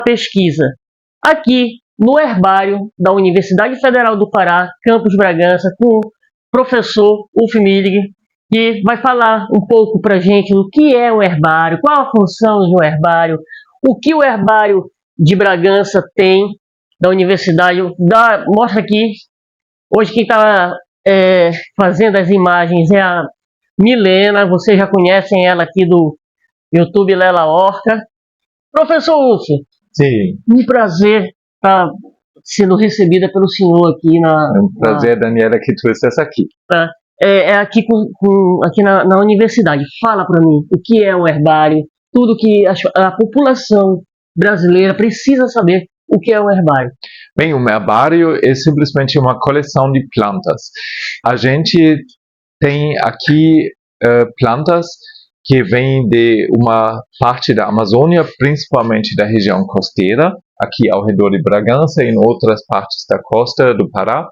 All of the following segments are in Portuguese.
pesquisa aqui no herbário da Universidade Federal do Pará, Campus Bragança, com o professor Ulf Millig, que vai falar um pouco para a gente o que é o herbário, qual a função de um herbário, o que o herbário de Bragança tem, da universidade. Mostra aqui, hoje quem está fazendo as imagens é a Milena, vocês já conhecem ela aqui do YouTube Lela Horta. Professor Ulf, sim, um prazer estar sendo recebida pelo senhor aqui na... É um prazer, Daniela, que tu estás aqui. Aqui, aqui na universidade. Fala para mim o que é um herbário, tudo que a população brasileira precisa saber o que é um herbário. Bem, um herbário é simplesmente uma coleção de plantas. A gente tem aqui plantas que vêm de uma parte da Amazônia, principalmente da região costeira, aqui ao redor de Bragança e em outras partes da costa do Pará.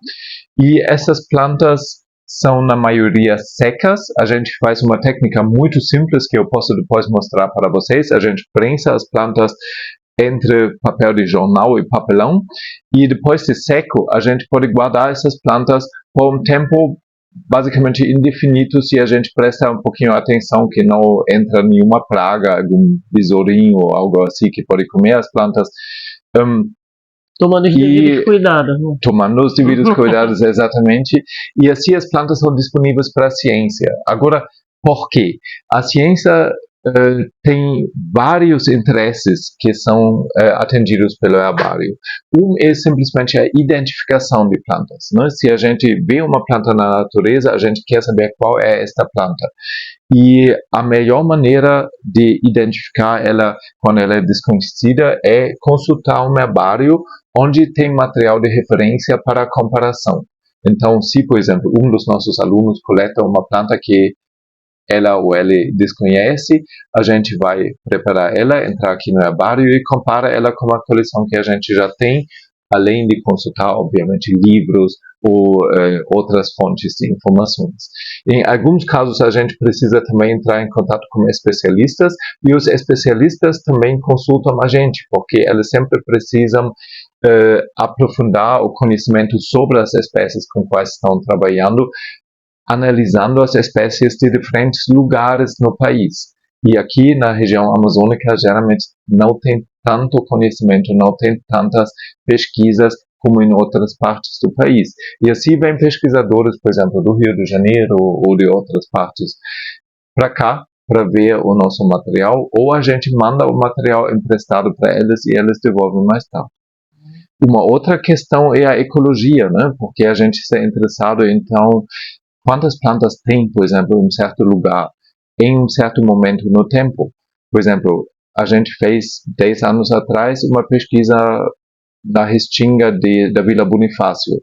E essas plantas são, na maioria, secas. A gente faz uma técnica muito simples que eu posso depois mostrar para vocês. A gente prensa as plantas entre papel de jornal e papelão, e depois de seco, a gente pode guardar essas plantas por um tempo basicamente indefinido se a gente presta um pouquinho atenção que não entra nenhuma praga, algum besourinho ou algo assim que pode comer as plantas. Tomando os devidos cuidados. Né? Tomando os devidos cuidados, exatamente. E assim as plantas são disponíveis para a ciência. Agora, por quê? A ciência tem vários interesses que são atendidos pelo herbário. Um é simplesmente a identificação de plantas. Né? Se a gente vê uma planta na natureza, a gente quer saber qual é esta planta. E a melhor maneira de identificar ela quando ela é desconhecida é consultar um herbário onde tem material de referência para comparação. Então, se, por exemplo, um dos nossos alunos coleta uma planta que ela ou ele desconhece, a gente vai preparar ela, entrar aqui no herbário e compara ela com a coleção que a gente já tem, além de consultar, obviamente, livros ou outras fontes de informações. Em alguns casos, a gente precisa também entrar em contato com especialistas, e os especialistas também consultam a gente, porque eles sempre precisam aprofundar o conhecimento sobre as espécies com quais estão trabalhando, analisando as espécies de diferentes lugares no país. E aqui na região amazônica, geralmente não tem tanto conhecimento, não tem tantas pesquisas como em outras partes do país. E assim vem pesquisadores, por exemplo, do Rio de Janeiro ou de outras partes para cá, para ver o nosso material, ou a gente manda o material emprestado para eles e eles devolvem mais tarde. Uma outra questão é a ecologia, né? Porque a gente está interessado, então, quantas plantas tem, por exemplo, em um certo lugar, em um certo momento no tempo. Por exemplo, a gente fez 10 anos atrás uma pesquisa na Restinga da Vila Bonifácio.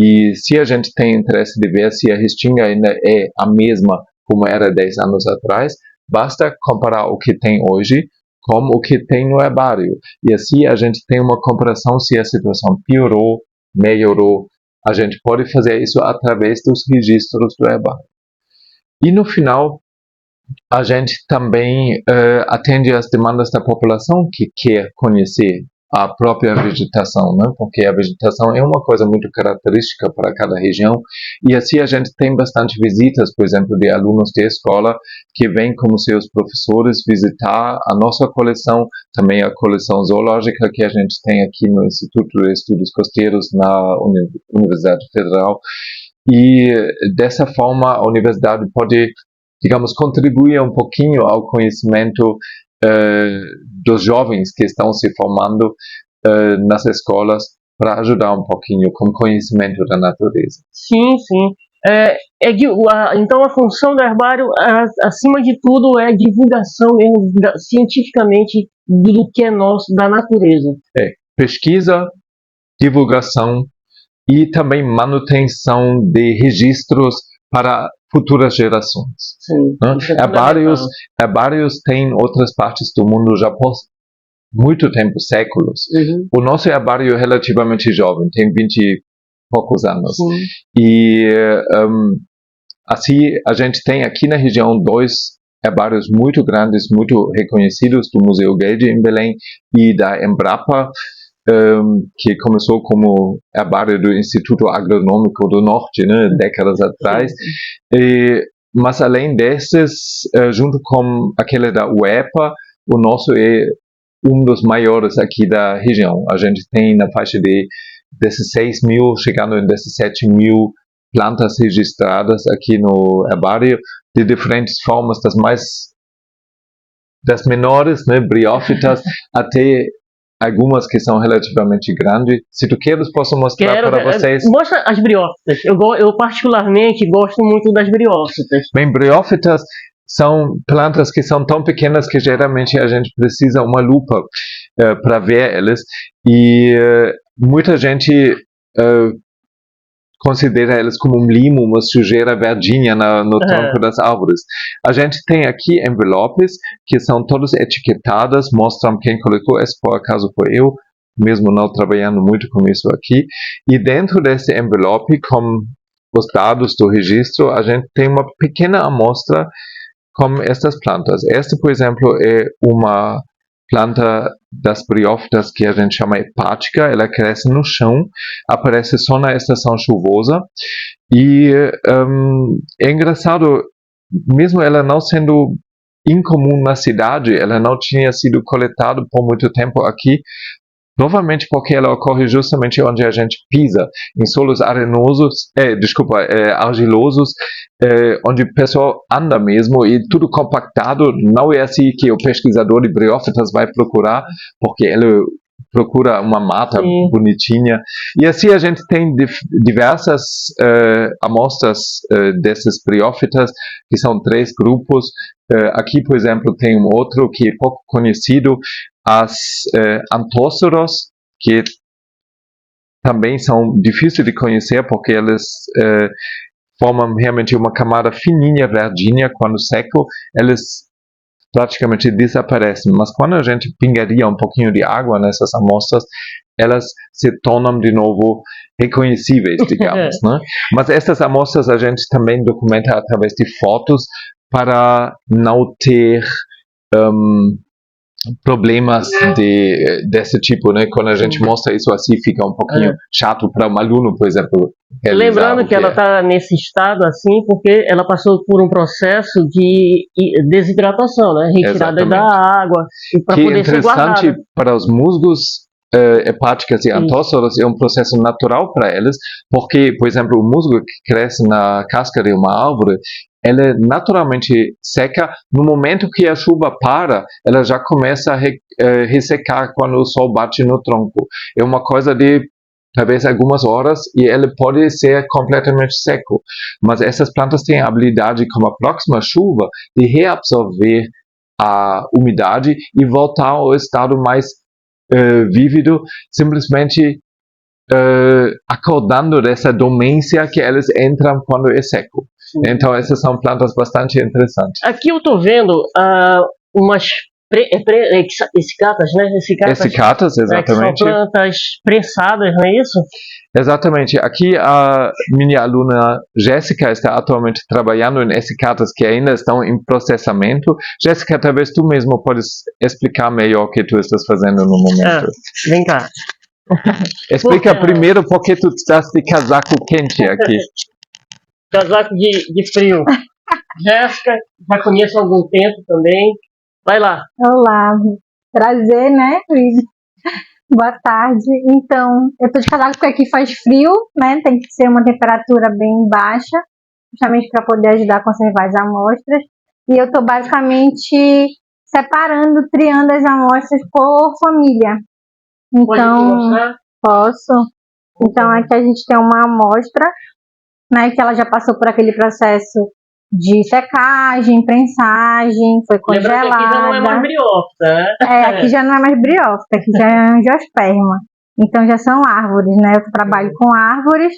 E se a gente tem interesse de ver se a Restinga ainda é a mesma como era 10 anos atrás, basta comparar o que tem hoje com o que tem no herbário. E assim a gente tem uma comparação se a situação piorou, melhorou. A gente pode fazer isso através dos registros do herbário. E no final, a gente também atende às demandas da população que quer conhecer a própria vegetação, né? Porque a vegetação é uma coisa muito característica para cada região, e assim a gente tem bastante visitas, por exemplo, de alunos de escola que vêm com seus professores visitar a nossa coleção, também a coleção zoológica que a gente tem aqui no Instituto de Estudos Costeiros na Universidade Federal, e dessa forma a universidade pode, digamos, contribuir um pouquinho ao conhecimento dos jovens que estão se formando nas escolas para ajudar um pouquinho com o conhecimento da natureza. Sim, sim. Então a função do herbário, acima de tudo, é a divulgação mesmo, cientificamente do que é nosso, da natureza. Pesquisa, divulgação e também manutenção de registros para futuras gerações. Sim, herbários têm outras partes do mundo já por muito tempo, séculos. Uhum. O nosso herbário é relativamente jovem, tem 20 e poucos anos. Sim. E assim a gente tem aqui na região 2 herbários muito grandes, muito reconhecidos do Museu Gede em Belém e da Embrapa, que começou como herbário do Instituto Agronômico do Norte, né, décadas atrás. Mas além desses, junto com aquele da UEPA, o nosso é um dos maiores aqui da região. A gente tem na faixa de 16 mil, chegando em 17 mil plantas registradas aqui no herbário, de diferentes formas, das menores, né, briófitas, até algumas que são relativamente grandes. Se tu queres, posso mostrar para vocês. Mostra as briófitas. Eu particularmente gosto muito das briófitas. Bem, briófitas são plantas que são tão pequenas que geralmente a gente precisa uma lupa para ver elas. E muita gente considera elas como um limo, uma sujeira verdinha no tronco das árvores. A gente tem aqui envelopes que são todas etiquetadas, mostram quem colocou. Esse, por acaso, foi eu, mesmo não trabalhando muito com isso aqui. E dentro desse envelope, com os dados do registro, a gente tem uma pequena amostra com estas plantas. Esta, por exemplo, é uma planta das briófitas que a gente chama hepática. Ela cresce no chão, aparece só na estação chuvosa e é engraçado, mesmo ela não sendo incomum na cidade, ela não tinha sido coletada por muito tempo aqui, provavelmente porque ela ocorre justamente onde a gente pisa, em solos arenosos, argilosos, onde o pessoal anda mesmo e tudo compactado. Não é assim que o pesquisador de briófitas vai procurar, porque ele procura uma mata bonitinha. E assim a gente tem diversas amostras desses briófitas, que são 3 grupos. Aqui, por exemplo, tem um outro que é pouco conhecido, as antóceros, que também são difíceis de conhecer porque elas formam realmente uma camada fininha, verdinha. Quando seco, elas praticamente desaparecem. Mas quando a gente pingaria um pouquinho de água nessas amostras, elas se tornam de novo reconhecíveis, digamos. Né? Mas essas amostras a gente também documenta através de fotos para não ter problemas desse tipo, né? Quando a gente mostra isso assim, fica um pouquinho chato para um aluno, por exemplo. Lembrando que ela está nesse estado assim porque ela passou por um processo de desidratação, né? Retirada da água para poder ser guardada. Que interessante para os musgos hepáticas e antóceros, é um processo natural para elas, porque, por exemplo, o musgo que cresce na casca de uma árvore, ela naturalmente seca. No momento que a chuva para, ela já começa a ressecar quando o sol bate no tronco. É uma coisa de talvez algumas horas e ele pode ser completamente seco. Mas essas plantas têm a habilidade, com a próxima chuva, de reabsorver a umidade e voltar ao estado mais vívido, simplesmente acordando dessa dormência que elas entram quando é seco. Então essas são plantas bastante interessantes. Aqui eu estou vendo umas essicatas, né? Essicatas, exatamente. Que são plantas prensadas, não é isso? Exatamente. Aqui a minha aluna Jéssica está atualmente trabalhando em essicatas que ainda estão em processamento. Jéssica, talvez tu mesmo podes explicar melhor o que tu estás fazendo no momento. Vem cá. Explica primeiro por que tu estás de casaco quente aqui. Casaco de frio. Jéssica, já conheço há algum tempo também. Vai lá. Olá, prazer, né, Luiz? Boa tarde. Então, eu tô de casaco porque aqui faz frio, né? Tem que ser uma temperatura bem baixa, justamente para poder ajudar a conservar as amostras. E eu tô basicamente separando, triando as amostras por família. Então, posso. Então, aqui a gente tem uma amostra, né, que ela já passou por aquele processo de secagem, prensagem, foi congelada. Aqui já não é mais briófita, né? Aqui já não é mais briófita, aqui já é angiosperma. Então já são árvores, né? Eu trabalho com árvores,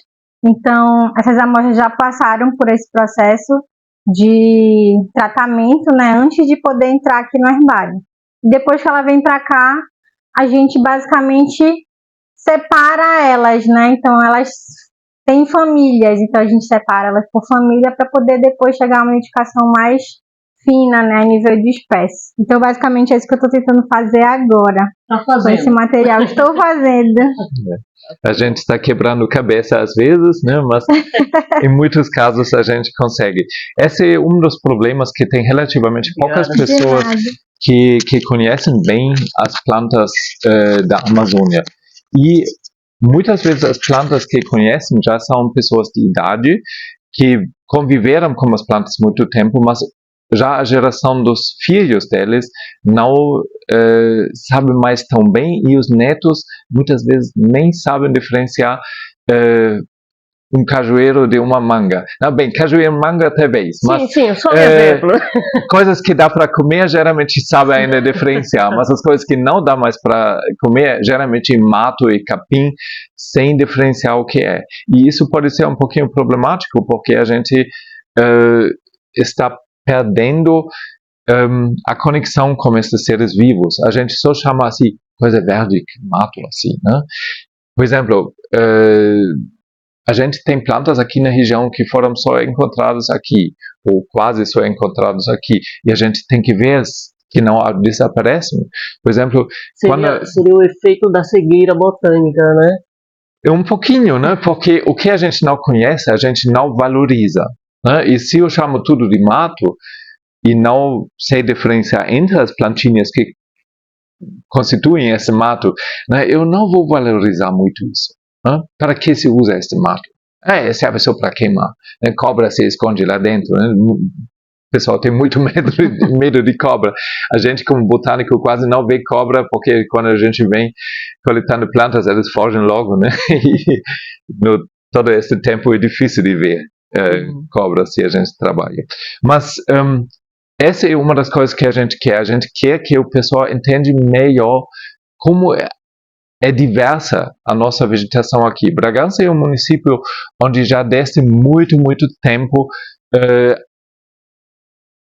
então essas amostras já passaram por esse processo de tratamento, né? Antes de poder entrar aqui no herbário. Depois que ela vem para cá, a gente basicamente separa elas, né? Então elas tem famílias, então a gente separa elas por família para poder depois chegar a uma indicação mais fina, né, a nível de espécie. Então, basicamente, é isso que eu estou tentando fazer agora. Tá Com esse fazendo. material, estou fazendo. A gente está quebrando cabeça às vezes, né? Mas em muitos casos a gente consegue. Esse é um dos problemas que tem relativamente poucas Obrigada. De pessoas nada. que conhecem bem as plantas da Amazônia. E muitas vezes as plantas que conhecem já são pessoas de idade que conviveram com as plantas muito tempo, mas já a geração dos filhos deles não sabe mais tão bem, e os netos muitas vezes nem sabem diferenciar um cajueiro de uma manga. Não, bem, cajueiro e manga talvez, mas Sim, só um exemplo. coisas que dá para comer geralmente sabe ainda diferenciar, mas as coisas que não dá mais para comer geralmente mato e capim sem diferenciar o que é. E isso pode ser um pouquinho problemático porque a gente está perdendo a conexão com esses seres vivos. A gente só chama assim coisa verde, mato assim, né? Por exemplo, a gente tem plantas aqui na região que foram só encontradas aqui, ou quase só encontradas aqui, e a gente tem que ver que não desaparecem. Por exemplo, Seria o efeito da cegueira botânica, né? é um pouquinho, né? Porque o que a gente não conhece, a gente não valoriza, né? E se eu chamo tudo de mato e não sei diferenciar entre as plantinhas que constituem esse mato, né? Eu não vou valorizar muito isso. Para que se usa este mato? Serve só para queimar. Né? Cobra se esconde lá dentro. Né? O pessoal tem muito medo de cobra. A gente, como botânico, quase não vê cobra, porque quando a gente vem coletando plantas, elas fogem logo. Né? E todo esse tempo é difícil de ver cobra se a gente trabalha. Mas essa é uma das coisas que a gente quer. A gente quer que o pessoal entenda melhor como é diversa a nossa vegetação aqui. Bragança é um município onde já desde muito tempo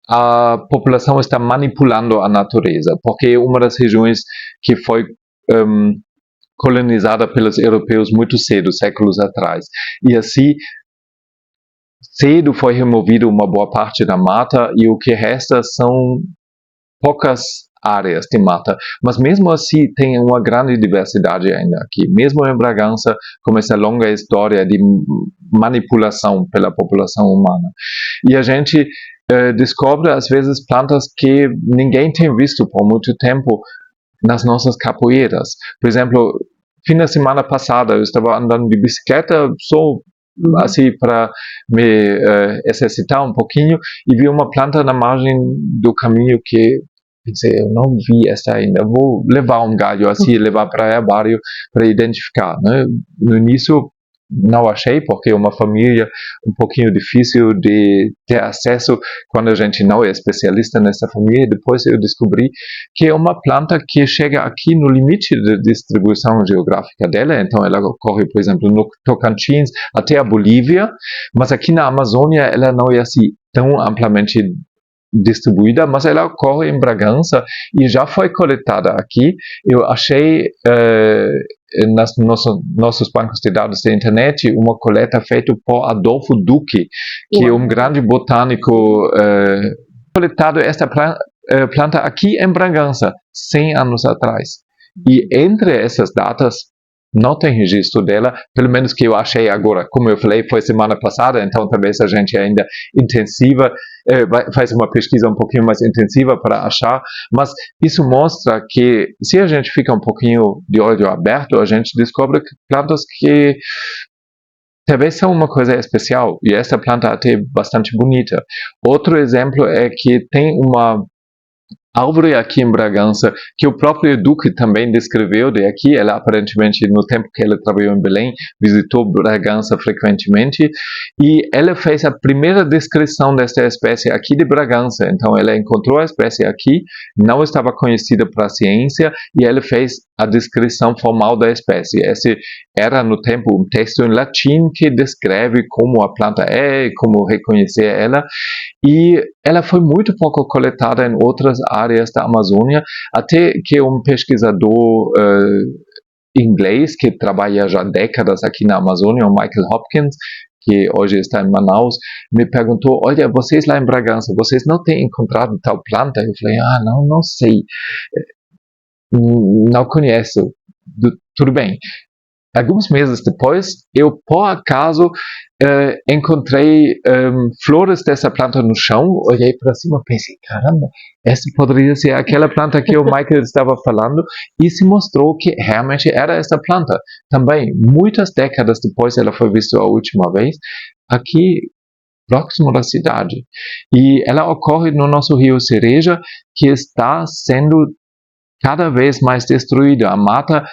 a população está manipulando a natureza, porque é uma das regiões que foi colonizada pelos europeus muito cedo, séculos atrás. E assim, cedo foi removido uma boa parte da mata e o que resta são poucas áreas de mata, mas mesmo assim tem uma grande diversidade ainda aqui, mesmo em Bragança, com essa longa história de manipulação pela população humana. E a gente descobre às vezes plantas que ninguém tem visto por muito tempo nas nossas capoeiras. Por exemplo, fim da semana passada eu estava andando de bicicleta só assim para me exercitar um pouquinho e vi uma planta na margem do caminho que pensei, eu não vi essa ainda, vou levar um galho assim, levar para o herbário para identificar, né? No início não achei, porque é uma família um pouquinho difícil de ter acesso quando a gente não é especialista nessa família. Depois eu descobri que é uma planta que chega aqui no limite da distribuição geográfica dela, então ela ocorre, por exemplo, no Tocantins até a Bolívia, mas aqui na Amazônia ela não é assim tão amplamente distribuída, mas ela ocorre em Bragança e já foi coletada aqui. Eu achei nos nossos bancos de dados da internet uma coleta feita por Adolfo Duque, que é um grande botânico coletado esta planta aqui em Bragança 100 anos atrás. E entre essas datas não tem registro dela, pelo menos que eu achei agora. Como eu falei, foi semana passada, então talvez a gente ainda faz uma pesquisa um pouquinho mais intensiva para achar, mas isso mostra que se a gente fica um pouquinho de olho aberto, a gente descobre plantas que talvez são uma coisa especial, e essa planta até é bastante bonita. Outro exemplo é que tem uma árvore aqui em Bragança, que o próprio Duque também descreveu de aqui. Ela aparentemente, no tempo que ela trabalhou em Belém, visitou Bragança frequentemente, e ela fez a primeira descrição desta espécie aqui de Bragança. Então ela encontrou a espécie aqui, não estava conhecida para a ciência, e ela fez a descrição formal da espécie. Esse era no tempo um texto em latim que descreve como a planta é, como reconhecer ela, e ela foi muito pouco coletada em outras áreas da Amazônia, até que um pesquisador inglês que trabalha já décadas aqui na Amazônia, o Michael Hopkins, que hoje está em Manaus, me perguntou, olha, vocês lá em Bragança, vocês não têm encontrado tal planta? Eu falei, não sei, não conheço, tudo bem. Alguns meses depois, eu, por acaso, encontrei flores dessa planta no chão, olhei para cima e pensei, caramba, essa poderia ser aquela planta que o Michael estava falando, e se mostrou que realmente era essa planta. Também, muitas décadas depois, ela foi vista a última vez, aqui próximo da cidade. E ela ocorre no nosso rio Cereja, que está sendo cada vez mais destruída. A mata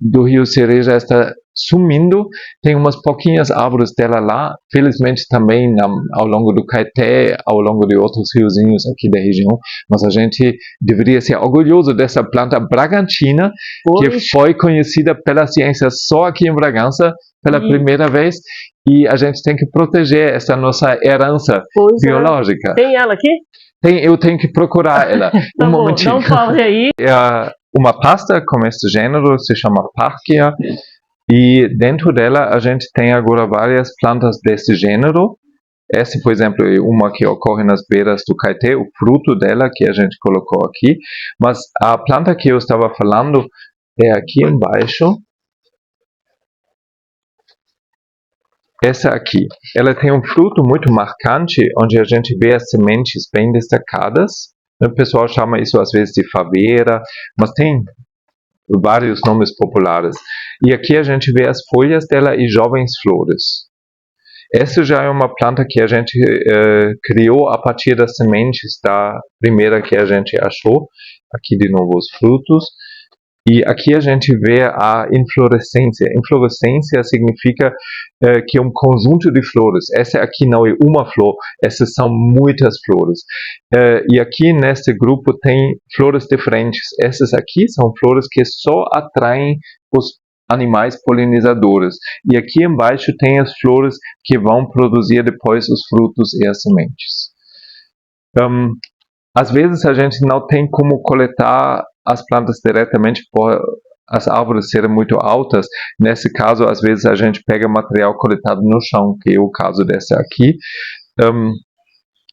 do rio Cereja está sumindo, tem umas pouquinhas árvores dela lá, felizmente também ao longo do Caeté, ao longo de outros riozinhos aqui da região, mas a gente deveria ser orgulhoso dessa planta bragantina, que foi conhecida pela ciência só aqui em Bragança, pela primeira vez, e a gente tem que proteger essa nossa herança biológica. Tem ela aqui? Eu tenho que procurar ela. Tá bom, dá um pause aí. Uma pasta com esse gênero se chama Parkia, e dentro dela a gente tem agora várias plantas desse gênero. Essa, por exemplo, é uma que ocorre nas beiras do Caeté, o fruto dela que a gente colocou aqui. Mas a planta que eu estava falando é aqui embaixo. Essa aqui. Ela tem um fruto muito marcante, onde a gente vê as sementes bem destacadas. O pessoal chama isso às vezes de faveira, mas tem vários nomes populares. E aqui a gente vê as folhas dela e jovens flores. Essa já é uma planta que a gente criou a partir das sementes da primeira que a gente achou. Aqui de novo os frutos. E aqui a gente vê a inflorescência. Inflorescência significa que é um conjunto de flores. Essa aqui não é uma flor, essas são muitas flores. E aqui neste grupo tem flores diferentes. Essas aqui são flores que só atraem os animais polinizadores. E aqui embaixo tem as flores que vão produzir depois os frutos e as sementes. Às vezes a gente não tem como coletar as plantas diretamente por as árvores serem muito altas. Nesse caso, às vezes a gente pega material coletado no chão, que é o caso dessa aqui.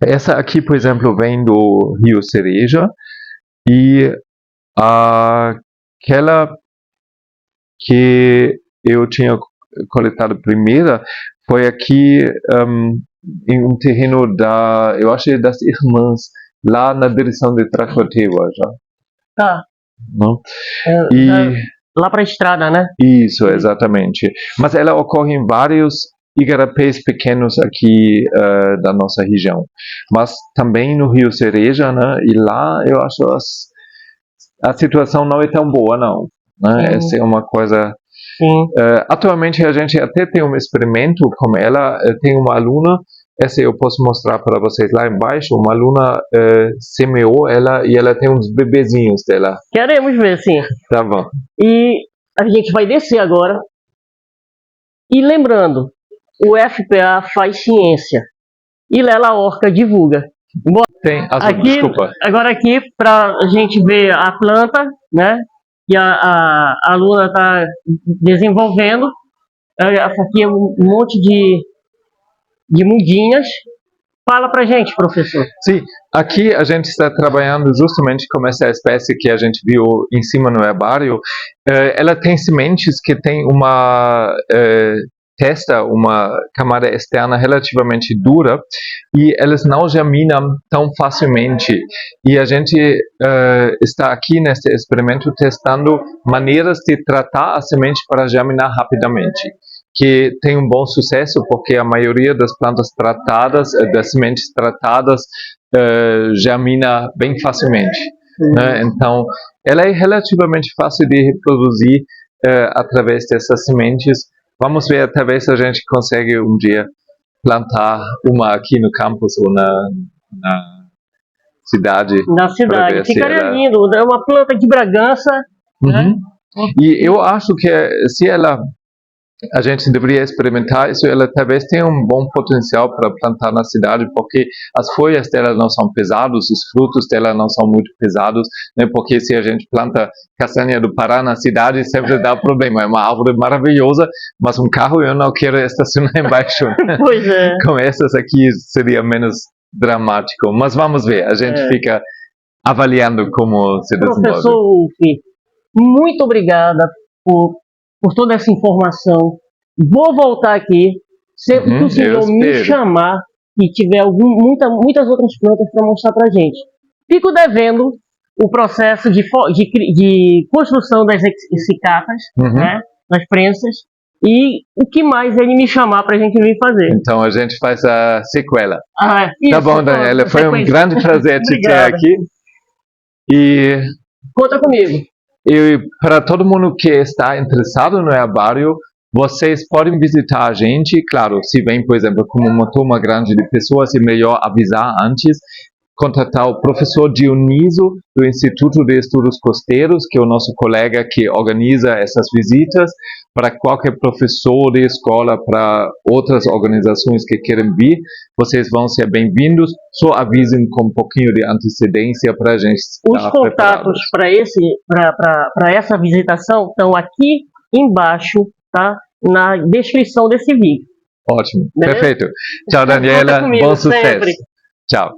Essa aqui, por exemplo, vem do rio Cereja, e aquela que eu tinha coletado primeiro foi aqui em um terreno eu acho das irmãs, lá na direção de Tracoteua já. Tá. Não? Lá para a estrada, né? Isso, exatamente. Mas ela ocorre em vários igarapés pequenos aqui da nossa região. Mas também no rio Cereja, né? E lá eu acho a situação não é tão boa, não. Né? Essa é uma coisa... atualmente a gente até tem um experimento com ela. Tem uma aluna, essa eu posso mostrar para vocês lá embaixo. Uma aluna semeou ela e ela tem uns bebezinhos dela. Queremos ver, sim. Tá bom. E a gente vai descer agora. E lembrando, o FPA faz ciência. E Lela Orca divulga. Bom, tem, aqui, desculpa. Agora aqui, para a gente ver a planta, né? Que a aluna está desenvolvendo. Essa aqui é um monte de mudinhas. Fala pra gente, professor. Sim, aqui a gente está trabalhando justamente com essa espécie que a gente viu em cima no herbário. Ela tem sementes que tem uma testa, uma camada externa relativamente dura, e elas não germinam tão facilmente. E a gente está aqui neste experimento testando maneiras de tratar a semente para germinar rapidamente, que tem um bom sucesso, porque a maioria das plantas tratadas, das sementes tratadas, germina bem facilmente. Né? Então, ela é relativamente fácil de reproduzir através dessas sementes. Vamos ver, talvez a gente consiga um dia plantar uma aqui no campus ou na cidade. Na cidade, ficaria lindo. É uma planta de Bragança. Uhum. Né? E eu acho que se ela A gente deveria experimentar isso. Ela talvez tenha um bom potencial para plantar na cidade, porque as folhas dela não são pesadas, os frutos dela não são muito pesados, né? Porque se a gente planta castanha do Pará na cidade, sempre dá problema. É uma árvore maravilhosa, mas um carro eu não quero estacionar embaixo. Né? Pois é. Com essas aqui seria menos dramático. Mas vamos ver, a gente fica avaliando como se desenvolve. Professor Wolff, muito obrigada por toda essa informação. Vou voltar aqui, sempre que o senhor me chamar e tiver muitas outras plantas para mostrar para a gente. Fico devendo o processo de construção das cicatas, né, das prensas, e o que mais ele me chamar para a gente vir fazer. Então a gente faz a sequela. Isso, tá bom, Daniela, foi um grande prazer te ter aqui. E conta comigo. E para todo mundo que está interessado no herbário, vocês podem visitar a gente. Claro, se vem, por exemplo, com uma turma grande de pessoas, é melhor avisar antes. Contatar o professor Dioniso, do Instituto de Estudos Costeiros, que é o nosso colega que organiza essas visitas. Para qualquer professor de escola, para outras organizações que querem vir, vocês vão ser bem-vindos. Só avisem com um pouquinho de antecedência para a gente estar Os contatos para essa visitação estão aqui embaixo, tá? Na descrição desse vídeo. Ótimo, Beleza? perfeito. Tchau, Daniela. Bom sucesso. Sempre. Tchau.